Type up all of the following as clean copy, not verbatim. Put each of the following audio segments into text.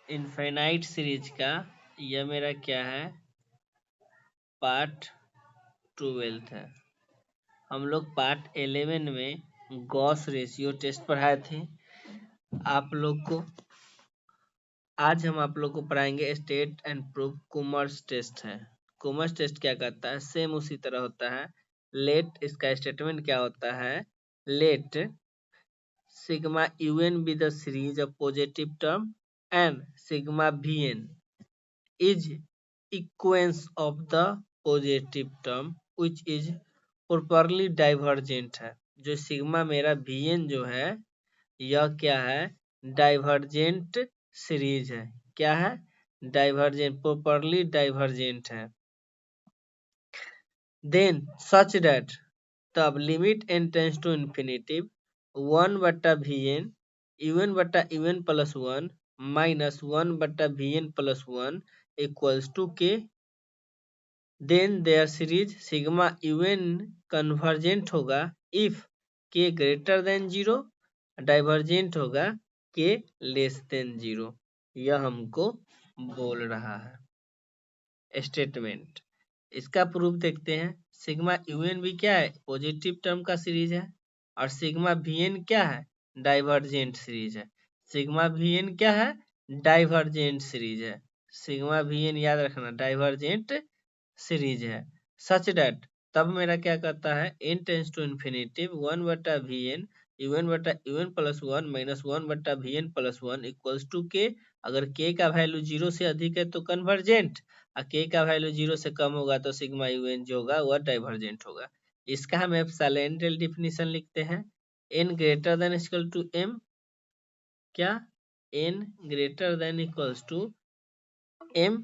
Infinite series का यह मेरा क्या है, पार्ट 12 है। हम लोग पार्ट 11 में गॉस रेशियो टेस्ट पढ़ाए थे आप लोग को। आज हम आप लोग को पढ़ाएंगे state and proof Kummer's test है। कॉमर्स टेस्ट क्या करता है, सेम उसी तरह होता है। लेट, इसका स्टेटमेंट क्या होता है, let sigma un be the series of positive term and sigma vn is equence of the positive term which is properly divergent है। जो सिग्मा मेरा vn जो है यह क्या है, डाइवर्जेंट सीरीज है। क्या है, डाइवर्जेंट, प्रॉपरली डाइवर्जेंट है। देन सच दैट, तब limit n tends to infinitive 1/vn un बटा un plus 1 minus 1/vn plus 1 equals to k। Then their series sigma un convergent होगा if k greater than 0, divergent होगा k less than 0। यह हमको बोल रहा है statement. इसका प्रूफ देखते हैं। सिग्मा यूएन भी क्या है, पॉजिटिव टर्म का सीरीज है, और सिग्मा वीएन क्या है, डाइवर्जेंट सीरीज है। सिग्मा वीएन क्या है, डाइवर्जेंट सीरीज है। सिग्मा वीएन याद रखना, डाइवर्जेंट सीरीज है। सच दैट, तब मेरा क्या करता है, n tends to infinitive 1/vn un plus 1 minus 1/vn plus 1 equals to k। अगर k का वैल्यू 0 से अधिक है तो कन्वर्जेंट, और k का वैल्यू 0 से कम होगा तो सिग्मा un जो होगा वह डाइवर्जेंट होगा। इसका हम एप्सिलॉन डेफिनेशन लिखते हैं। n greater than equal to m, क्या, n greater than equals to m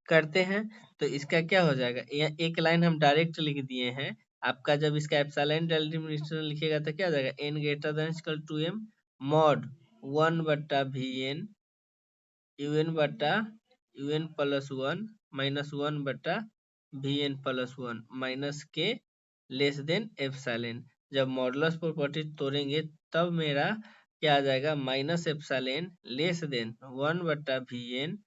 करते हैं तो इसका क्या हो जाएगा, एक लाइन हम डायरेक्ट लिख दिए हैं। आपका जब इसका एप्सिलॉन डेफिनेशन लिखिएगा तो क्या हो जाएगा, n greater than equal to m mod 1/vn un plus 1 minus 1/vn plus 1 minus k less than epsilon. जब मॉडुलस प्रॉपर्टी तोड़ेंगे तब मेरा क्या आ जाएगा, minus epsilon less than 1/vn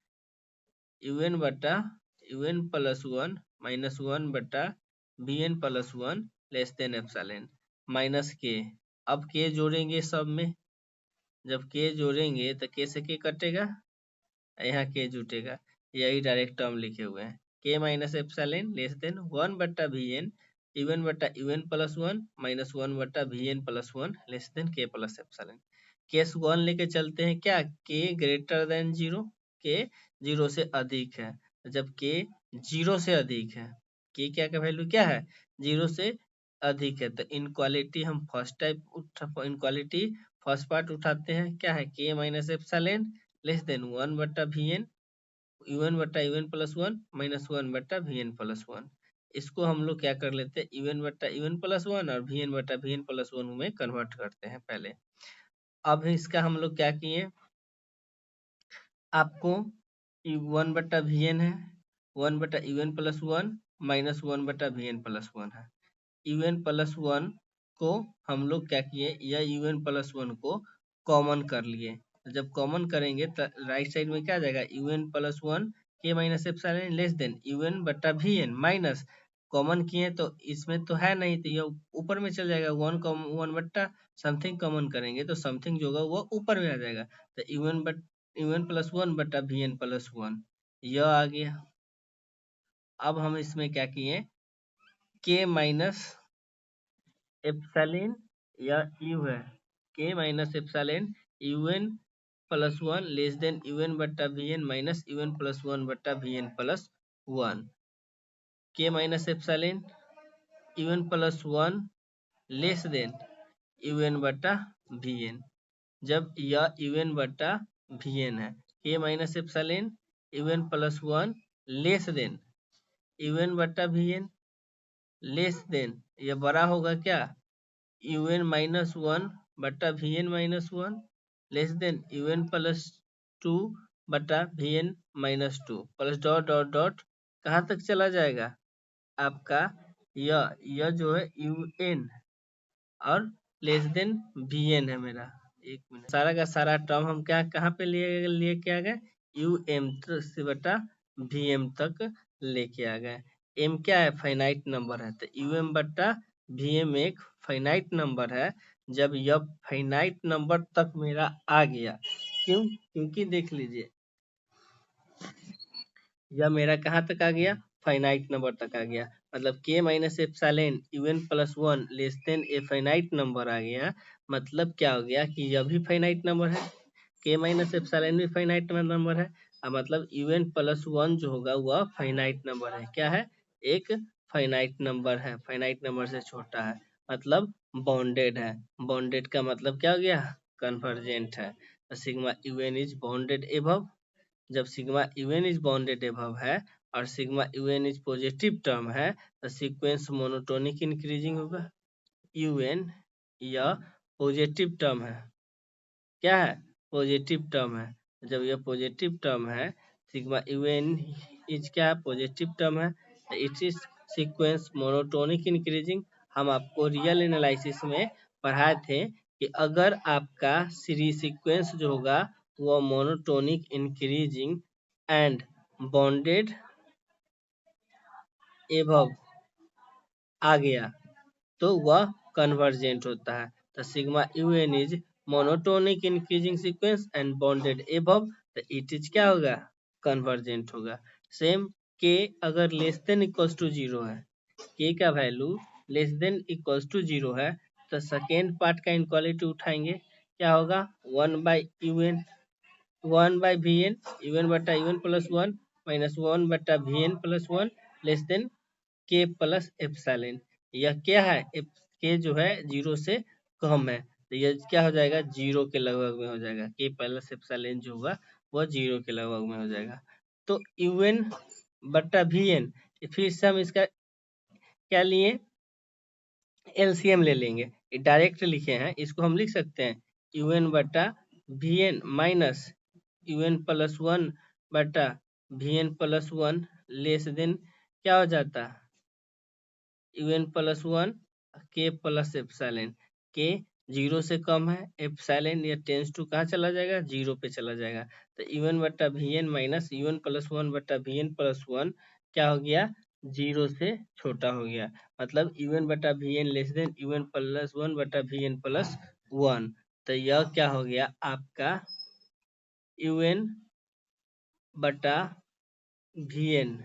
un plus 1 minus 1/vn plus 1 less than epsilon minus k। अब k जोड़ेंगे सब में, जब k जोड़ेंगे तो k से k कटेगा, यहाँ k जुटेगा। यही डायरेक्ट टर्म लिखे हुए हैं, k minus epsilon less than 1/vn un plus 1 minus 1/vn plus 1 less then k plus epsilon. Case 1 लेके चलते हैं, क्या, k ग्रेटर देन 0, k 0 से अधिक है। जब k 0 से अधिक है, k क्या का वैल्यू क्या है, 0 से अधिक है, तो इनक्वालिटी हम first type inequality first part उठाते हैं। क्या है, k minus epsilon less than 1/vn un plus 1 minus 1/vn plus 1। इसको हम लोग क्या कर लेते हैं, un प्लस 1 और vn प्लस 1 में कन्वर्ट करते हैं पहले। अब इसका हम लोग क्या किए, आपको 1/vn है, 1/un plus 1 minus 1/vn plus 1 है। un प्लस 1 को हम लोग क्या किए, या un प्लस 1 को कॉमन कर लिए। जब कॉमन करेंगे तो राइट साइड में क्या आ जाएगा, un plus 1 k minus epsilon less then un/vn minus, common किए तो इसमें तो है नहीं तो यह ऊपर में चल जाएगा, 1 समथिंग कॉमन करेंगे तो समथिंग जो होगा वो ऊपर में आ जाएगा, तो un प्लस 1/vn प्लस 1 यह आ गया। अब हम इसमें क्या किए, k माइनस एप्सिलॉन या u है, k minus epsilon un plus 1 less then un/vn minus un plus 1/vn plus 1, k minus epsilon un plus 1 less then un/vn। जब यह un/vn है, k minus epsilon un plus 1 less then un/vn less than, यह बड़ा होगा क्या, un minus 1/vn minus 1 less then un plus 2/vn minus 2 plus dot dot dot कहाँ तक चला जाएगा आपका, यह जो है un और लेस देन vn है मेरा, एक मिनट, सारा का सारा टर्म हम क्या कहाँ पे लिए क्या गए, यू एम से बटा वी एम तक लेके आ गए। एम क्या है, फाइनाइट नंबर है, तो यू एम बटा वी एम एक फाइनाइट नंबर है। जब यह फाइनाइट नंबर तक मेरा आ गया, क्योंकि देख लीजिए यह मेरा कहाँ तक आ गया, फाइनाइट नंबर तक आ गया, मतलब k minus epsilon UN plus one less than a finite number आ गया। मतलब क्या हो गया कि यह भी फाइनाइट नंबर है, के माइनस एप्सिलॉन भी फाइनाइट नंबर है, और मतलब यूएन प्लस वन जो होगा वह फाइनाइट नंबर है। क्या है, एक फाइनाइट नंबर है, फाइनाइट नंबर से छोटा है, मतलब बॉन्डेड है। बॉन्डेड का मतलब क्या हो गया, कन्वर्जेंट है। Sigma UN is bounded above, जब sigma UN is bounded above है और sigma UN is positive term है तो सीक्वेंस मोनोटोनिक इंक्रीजिंग होगा। यूएन यह पॉजिटिव टर्म है, क्या है, पॉजिटिव टर्म है। जब यह पॉजिटिव टर्म है, सिग्मा यूएन इज क्या है, पॉजिटिव टर्म है, तो it is sequence monotonic increasing. हम आपको रियल एनालिसिस में पढ़ाए थे कि अगर आपका सीरीज सीक्वेंस जो होगा वो monotonic increasing and bounded above आ गया तो वह कन्वर्जेंट होता है। तो sigma UN is monotonic increasing sequence and bounded above, तो इट इज क्या होगा, कन्वर्जेंट होगा। सेम के अगर less than equals to zero है, के का value less than equals to zero है, तो सेकेंड पार्ट का इनक्वालिटी उठाएंगे, क्या होगा, one by UN, one by V N, UN बटा UN plus one minus one बटा V N plus one less than K plus epsilon. यह क्या है, के जो है जीरो से कम है, तो यह क्या हो जाएगा, जीरो के लगभग में हो जाएगा, के प्लस एप्सिलॉन जो होगा वह जीरो के लगभग में हो जाएगा। तो यूएन बटा वी एन, फिर से हम इसका क्या लिए, एलसीएम ले लेंगे, डायरेक्ट लिखे हैं, इसको हम लिख सकते हैं यूएन बटा V N minus UN plus one बटा V N plus one less than क्या हो जाता, UN plus one k plus epsilon. K zero से कम है, एप्सिलॉन या टेंस टू कहाँ चला जाएगा, जीरो पे चला जाएगा, तो यूएन बटा V N minus UN plus one बटा वी एन प्लस वन क्या हो गया, जीरो से छोटा हो गया। मतलब यूएन बटा V N less than U N plus one बटा वी एन प्लस वन, तो यह क्या हो गया आपका यूएन बटा वी एन,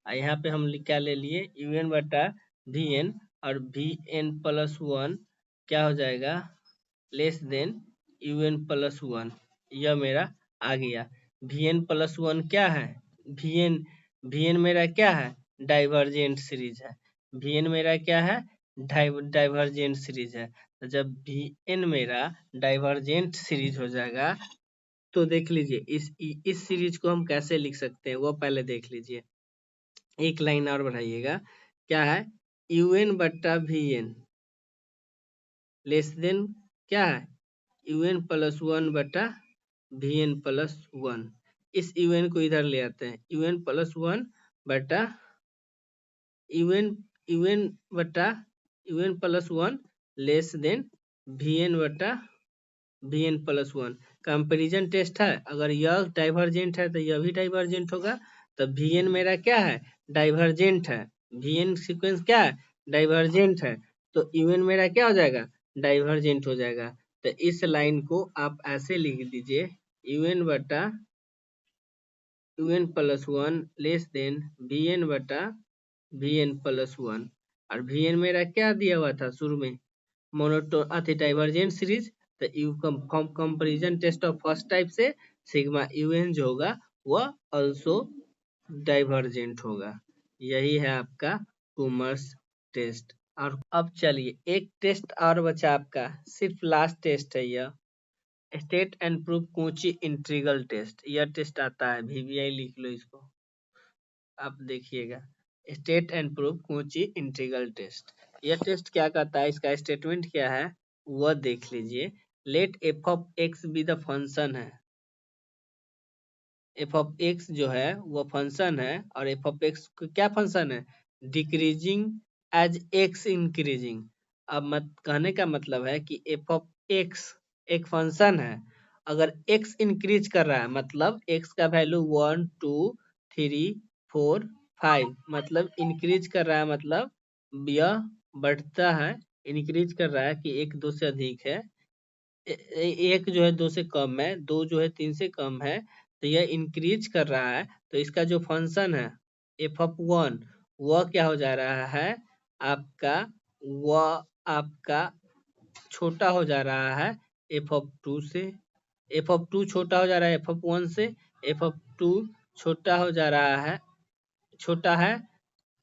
यहाँ पे हम क्या ले लिए, यूएन बटा वी एन, और वी एन प्लस वन क्या हो जाएगा, less than U N plus one, यह मेरा आ गया। वी एन प्लस वन क्या है, वी एन मेरा क्या है, डाइवर्जेंट सीरीज है, वी एन मेरा क्या है, डाइवर्जेंट सीरीज है। तो जब वी एन मेरा डाइवर्जेंट सीरीज हो जाएगा तो देख लीजिए इस सीरीज को हम कैसे लिख सकते हैं वो पहले देख लीजिए, एक लाइन और बढ़ाइएगा, क्या है, यूएन बट्टा वी एन लेस देन क्या है, यूएन प्लस वन बटा वी एन प्लस वन। इस यूएन को इधर ले आते हैं, यूएन प्लस वन बटा यूएन यूएन बटा UN plus one less than V N बटा V N plus one. Comparison test है, अगर यह डाइवर्जेंट है तो यह भी डाइवर्जेंट होगा, तो वी एन मेरा क्या है, डाइवर्जेंट है, वी एन सीक्वेंस क्या है, डाइवर्जेंट है, तो यूएन मेरा क्या हो जाएगा, डाइवर्जेंट हो जाएगा। तो इस लाइन को आप ऐसे लिख दीजिए, यूएन बटा UN plus one less than V N बटा वी एन प्लस वन, और वी एन मेरा क्या दिया हुआ था शुरू में, डाइवर्जेंट सीरीज, तो you from comparison test of first type से सिग्मा यूएन जो होगा वह आल्सो डाइवर्जेंट होगा। यही है आपका कॉमर्स टेस्ट। और अब चलिए एक टेस्ट और बचा आपका, सिर्फ लास्ट टेस्ट है यह, state and proof Cauchy integral test. यह टेस्ट आता है, वीवीआई लिख लो इसको, आप देखिएगा, state and proof Cauchy integral test. यह टेस्ट क्या कहता है, इसका स्टेटमेंट क्या है वह देख लीजिए। Let F of X be the function है, एफ ऑफ एक्स जो है वो फंक्शन है, और एफ ऑफ एक्स क्या फंक्शन है, डिक्रीजिंग एज एक्स इंक्रीजिंग। अब मत कहने का मतलब है कि एफ ऑफ एक्स एक फंक्शन है, अगर x इंक्रीज कर रहा है मतलब x का वैल्यू 1 2 3 4 5 मतलब इंक्रीज कर रहा है, मतलब यह बढ़ता है, इंक्रीज कर रहा है कि एक दो से अधिक है, एक जो है दो से कम है, दो जो है तीन से कम है, तो यह इंक्रीज कर रहा है। तो इसका जो फंक्शन है एफ ऑफ वन, वह क्या हो जा रहा है आपका, वह आपका छोटा हो जा रहा है एफ ऑफ टू से, एफ ऑफ टू छोटा हो जा रहा है एफ ऑफ वन से, एफ ऑफ टू छोटा हो जा रहा है, छोटा है,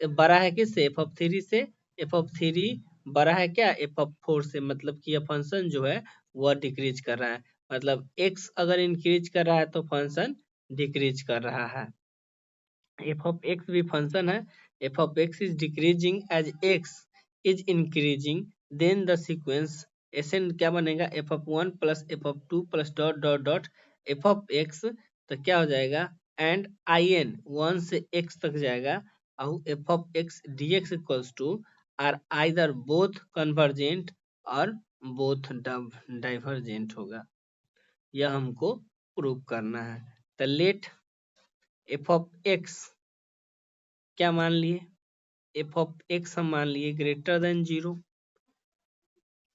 बड़ा है किससे, एफ ऑफ थ्री से, एफ ऑफ थ्री बड़ा है क्या, एफ ऑफ फोर से, मतलब कि यह फंक्शन जो है वह डिक्रीज कर रहा है, मतलब एक्स अगर इंक्रीज कर रहा है तो फंक्शन डिक्रीज कर रहा है। एफ ऑफ एक्स भी फंक्शन है, F of X is decreasing as X is increasing, then the sequence N क्या बनेगा, F of one plus F of two plus dot dot dot F of X, तो क्या हो जाएगा, and I N one से X तक जाएगा, और F of X D X equals to are either both convergent और बोथ डाइवर्जेंट होगा, यह हमको प्रूव करना है। तो लेट एफ ऑफ एक्स क्या मान लिए, एफ ऑफ एक्स हम मान लिए ग्रेटर देन जीरो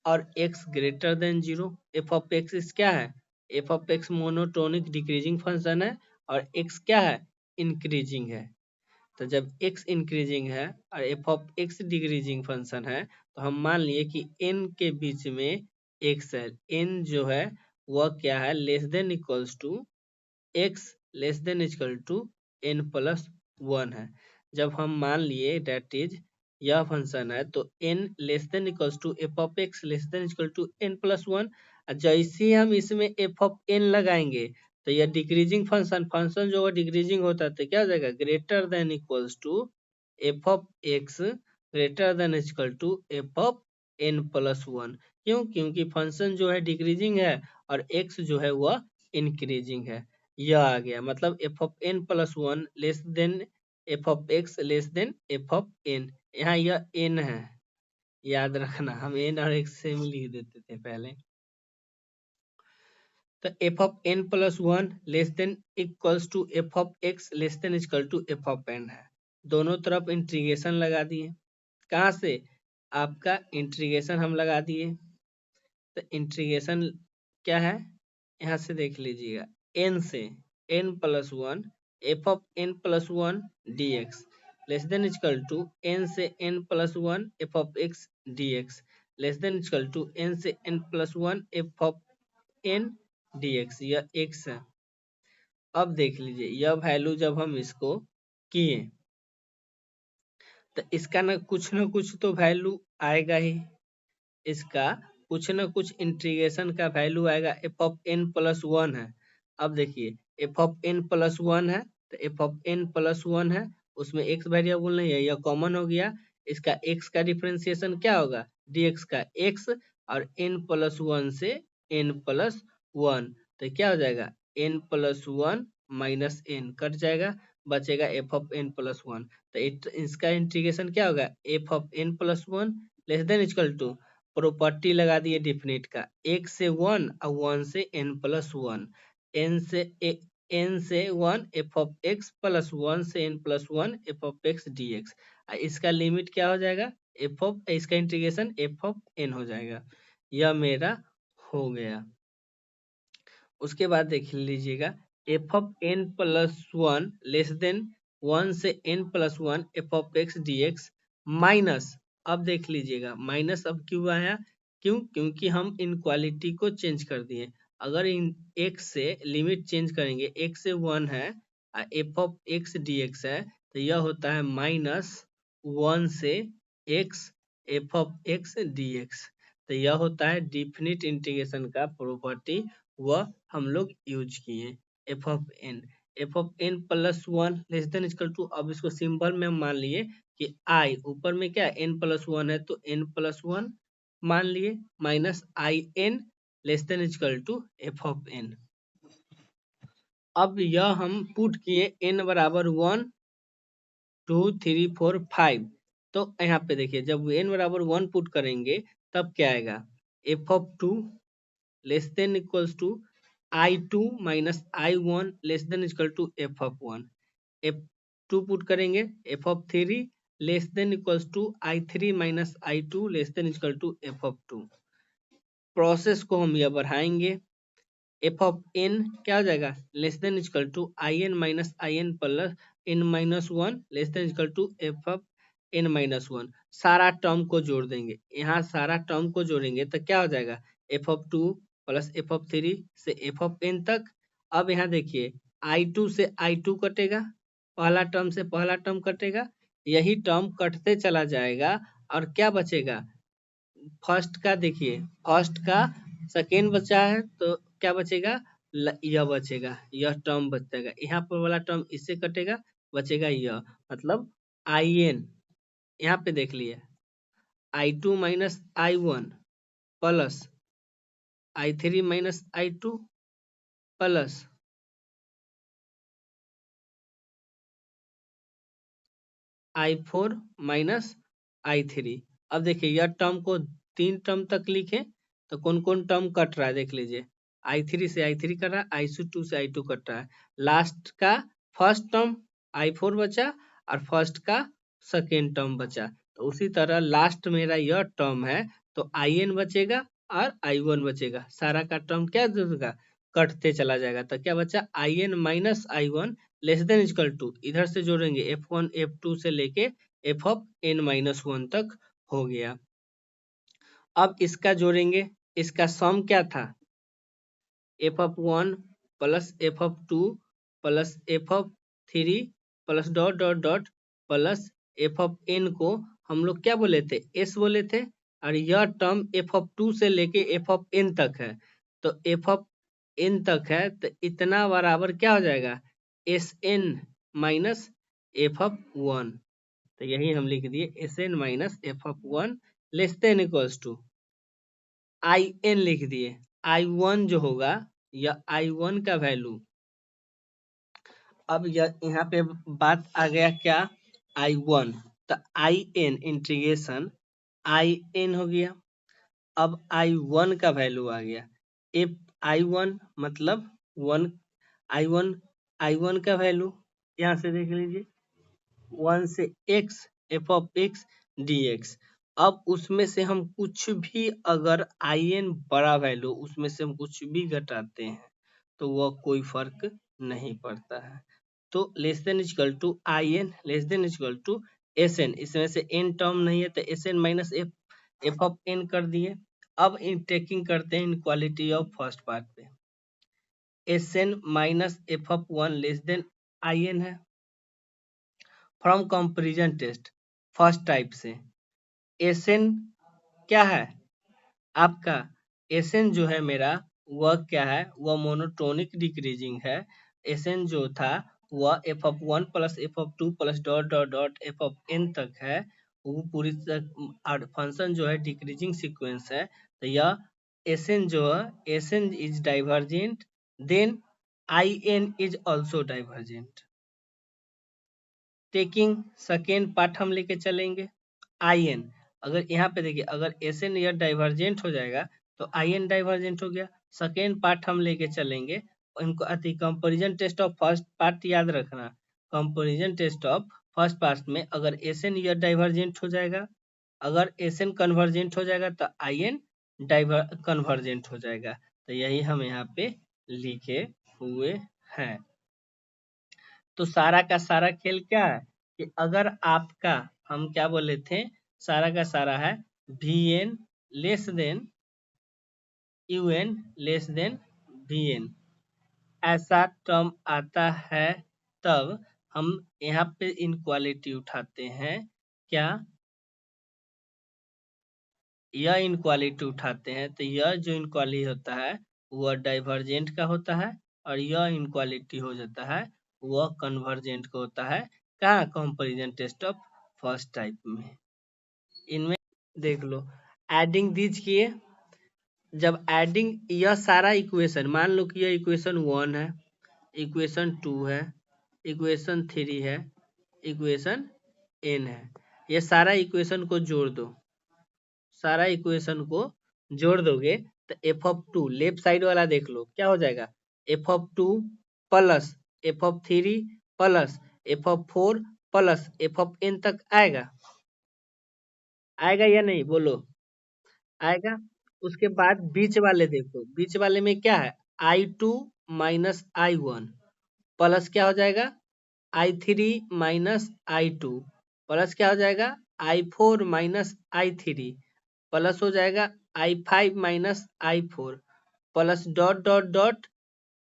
और x greater than zero. F of X क्या है, F of x monotonic decreasing function है और एक्स क्या है, इंक्रीजिंग है। तो जब एक्स इंक्रीजिंग है और F of x decreasing function है, तो हम मान लिए कि एन के बीच में एक्स है, एन जो है वह क्या है, less than equals to X less than equal to N plus one है। जब हम मान लिए डेट इज यह फंक्शन है, तो N less than equals to F of X less than equal to N plus one, जैसे ही हम इसमें एफ ऑफ एन लगाएंगे तो यह डिक्रीजिंग फंक्शन, फंक्शन जो डिक्रीजिंग होता है तो क्या हो जाएगा, greater than equals to F of X greater than equal to F of N plus one. क्यों, क्योंकि फंक्शन जो है डिक्रीजिंग है और एक्स जो है वह इंक्रीजिंग है। यह आ गया, मतलब F of N plus one less than F of X less than F of N, यहाँ यह एन है, याद रखना, हम एन और एक्स सेम लिख देते थे पहले। तो F of N plus one less than equals to F of X less than equal to F of N है, दोनों तरफ इंटीग्रेशन लगा दिए, कहाँ से, आपका इंटीग्रेशन हम लगा दिए, तो इंटीग्रेशन क्या है, यहाँ से देख लीजिएगा, एन से N plus one F of N plus one D X less than equal to N से N plus one F of X D X less than equal to N से N plus one F of N D X, यह X है। अब देख लीजिए यह value जब हम इसको किए तो इसका ना कुछ तो वैल्यू आएगा ही, इसका कुछ न कुछ इंटीग्रेशन का वैल्यू आएगा, F of N plus one है। अब देखिए F of N plus one है, तो F of N plus one है, उसमें एक्स वेरिएबल नहीं है, यह कॉमन हो गया, इसका एक्स का डिफरेंशिएशन क्या होगा, dx का x, और एन प्लस वन से एन प्लस वन, तो क्या हो जाएगा, N plus one minus N cut जाएगा, बचेगा F of N plus one, तो इसका इंटीग्रेशन क्या होगा, F of N plus one less than equal to, property लगा दिए डिफिनिट का, एक से वन और वन से एन प्लस वन, एन से one F of X plus one से N plus one F of X D X, इसका लिमिट क्या हो जाएगा, एफ ऑफ, इसका इंटीग्रेशन एफ ऑफ एन हो जाएगा, यह मेरा हो गया। उसके बाद देख लीजिएगा F of N plus one less than one से N plus one F of X D X minus, अब देख लीजिएगा माइनस अब क्यों आया, क्यों, क्योंकि हम इनक्वालिटी को चेंज कर दिए, अगर इन एक्स से लिमिट चेंज करेंगे, एक्स से वन है F of X D x है, तो यह होता है माइनस वन से x F of X D x, तो यह होता है डिफिनिट इंटीग्रेशन का प्रॉपर्टी, वह हम लोग यूज किए, F of N, F of N plus one less than equal to, अब इसको सिंबल में हम मान लिए कि आई ऊपर में क्या एन प्लस वन है तो एन प्लस वन मान लिए, minus I N less than equal to F of N. अब यह हम पुट किए एन बराबर one two three four five, तो यहाँ पे देखिए जब एन बराबर वन पुट करेंगे तब क्या आएगा, F of two less than equals to I2 माइनस I1 less than equal to F of 1। F2 put करेंगे, F of 3 less than equals to I3 माइनस I2 less than equal to F of 2। Process को हम यह बढ़ाएंगे, F of N क्या हो जाएगा, less than equal to I N minus I N plus N minus one less than equal to F of N minus one. सारा term को जोड़ देंगे, यहाँ सारा टर्म को जोड़ेंगे तो क्या हो जाएगा, F of 2 plus F of 3 से एफ ऑफ एन तक। अब यहाँ देखिए I2 से I2 कटेगा, पहला टर्म से पहला टर्म कटेगा, यही टर्म कटते चला जाएगा और क्या बचेगा, फर्स्ट का देखिए, फर्स्ट का सेकेंड बचा है तो क्या बचेगा, यह बचेगा, यह टर्म बचेगा, यहाँ पर वाला टर्म इससे कटेगा, बचेगा यह, मतलब आई एन, यहाँ पे देख लिए I2 माइनस I1 प्लस I3 माइनस I2 plus I4 minus I3। अब देखिए यह टर्म को 3 टर्म तक लिखे तो कौन कौन टर्म कट रहा है देख लीजिए, I3 से I3 कट रहा है, I2 से I2 कट रहा है, लास्ट का फर्स्ट टर्म I4 बचा और फर्स्ट का सेकेंड टर्म बचा। तो उसी तरह लास्ट मेरा यह टर्म है तो IN बचेगा और I1 बचेगा, सारा का टर्म क्या देगा, कटते चला जाएगा। तो क्या बचा, IN minus I1 less than equal to, इधर से जोड़ेंगे F1 F2 से लेके F of N minus one तक हो गया। अब इसका जोड़ेंगे, इसका सम क्या था, F of 1 plus F of 2 plus F of 3 plus dot dot dot plus F of N को हम लोग क्या बोले थे, एस बोले थे, और यह टर्म एफ ऑफ 2 से लेके एफ ऑफ एन तक है, तो एफ ऑफ एन तक है तो इतना बराबर क्या हो जाएगा, S N minus F of 1। तो यही हम लिख दिए S N minus F of 1 less than equals to I N लिख दिए, I1 जो होगा यह I1 का वैल्यू, अब यहाँ पे बात आ गया क्या, I1, तो IN इंटीग्रेशन IN हो गया। अब I1 का वैल्यू आ गया, एफ I1 मतलब 1, I1 का वैल्यू यहाँ से देख लीजिए 1 से x F of x dx। अब उसमें से हम कुछ भी अगर IN बड़ा वैल्यू उसमें से हम कुछ भी घटाते हैं तो वह कोई फर्क नहीं पड़ता है। तो less than equal to IN less than equal to SN, इसमें से n टर्म नहीं है तो SN minus F of n कर दिए। अब इन टेकिंग करते हैं इनक्वालिटी ऑफ फर्स्ट पार्ट पे, SN minus F of 1 less than IN है। From comparison test first type से SN क्या है आपका, SN जो है मेरा वह क्या है, वह मोनोटोनिक डिक्रीजिंग है। SN जो था वह F of 1 plus F of 2 plus dot dot dot F of n तक है, वो पूरी फंक्शन जो है डिक्रीजिंग सीक्वेंस है। तो यह SN जो है SN is divergent, then IN is also divergent. Taking second part हम लेके चलेंगे, IN, अगर यहाँ पे देखिए अगर SN यह डाइवर्जेंट हो जाएगा तो IN डाइवर्जेंट हो गया। सेकेंड पार्ट हम लेके चलेंगे, इनको अति comparison test of first part याद रखना, comparison test of first part में अगर SN यह डाइवर्जेंट हो जाएगा, अगर SN कन्वर्जेंट हो जाएगा तो IN कन्वर्जेंट हो जाएगा। तो यही हम यहाँ पे लिखे हुए हैं। तो सारा का सारा खेल क्या है कि अगर आपका, हम क्या बोले थे, सारा का सारा है VN less than UN less than VN, ऐसा टर्म आता है तब हम यहाँ पे इनक्वालिटी उठाते हैं, क्या यह इनक्वालिटी उठाते हैं, तो यह जो इनक्वालिटी होता है वह डाइवर्जेंट का होता है और यह इनक्वालिटी हो जाता है वह कन्वर्जेंट का होता है। कहाँ, comparison test of first type में। इनमें देख लो एडिंग दीज किए, जब एडिंग यह सारा इक्वेशन मान लो कि यह इक्वेशन 1 है, इक्वेशन 2 है, इक्वेशन 3 है, इक्वेशन n है, ये सारा इक्वेशन को जोड़ दो, सारा इक्वेशन को जोड़ दोगे तो F of two left side वाला देख लो क्या हो जाएगा, F of two plus F of three plus F of four plus F of N तक आएगा, आएगा या नहीं बोलो, आएगा। उसके बाद बीच वाले देखो, बीच वाले में क्या है, I two minus I one plus क्या हो जाएगा, I three minus I two plus क्या हो जाएगा, I four minus I three plus हो जाएगा I five minus I four plus dot dot dot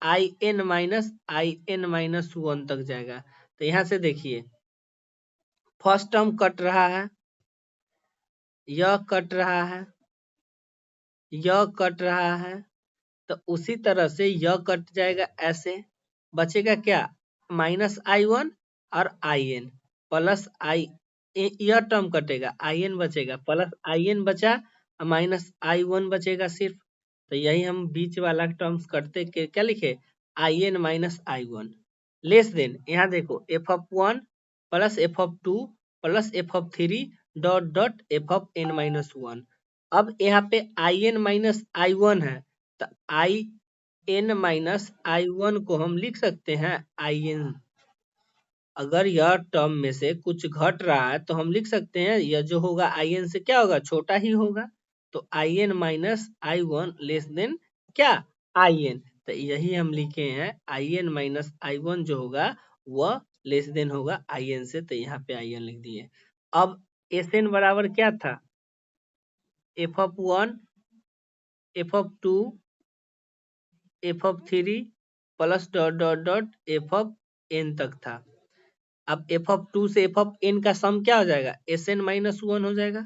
I N minus one तक जाएगा। तो यहाँ से देखिए फर्स्ट टर्म कट रहा है, यह कट रहा है, यह कट रहा है, तो उसी तरह से यह कट जाएगा ऐसे, बचेगा क्या, माइनस आई वन और आई एन प्लस आई, यह टर्म कटेगा आई एन बचेगा प्लस आई एन बचा, माइनस आई वन बचेगा सिर्फ। तो यही हम बीच वाला टर्म्स करते के क्या लिखे, I N minus I one less than, यहाँ देखो F of one plus F of two plus F of three dot dot F of N minus one. अब यहाँ पे I N minus I one है, तो I N minus I one को हम लिख सकते हैं आई एन, अगर यह टर्म में से कुछ घट रहा है तो हम लिख सकते हैं यह जो होगा आई एन से क्या होगा, छोटा ही होगा। तो I N minus I one less than क्या, आई एन। तो यही हम लिखे हैं I N minus I one जो होगा वह लेस देन होगा आई एन से, तो यहाँ पे आई एन लिख दिए। अब एस एन बराबर क्या था, F of one F of two F of three plus dot dot dot F of N तक था। अब एफ ऑफ टू से एफ ऑफ एन का सम क्या हो जाएगा, एस एन माइनस वन हो जाएगा,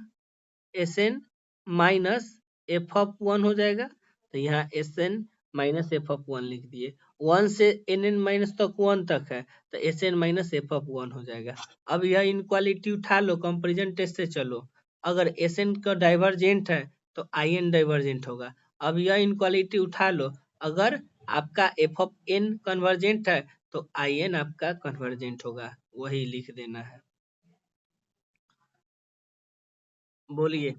S N minus F of one हो जाएगा। तो यहाँ S N minus F of one लिख दिए, वन से एन एन माइनस तक वन तक है, तो S N minus F of one हो जाएगा। अब यह इनक्वालिटी उठा लो, कंपेरिजन टेस्ट से चलो, अगर एस एन का डाइवर्जेंट है तो आई एन डाइवर्जेंट होगा। अब यह इनक्वालिटी उठा लो, अगर आपका एफ ऑफ एन कन्वर्जेंट है तो आई एन आपका कन्वर्जेंट होगा, वही लिख देना है। बोलिए।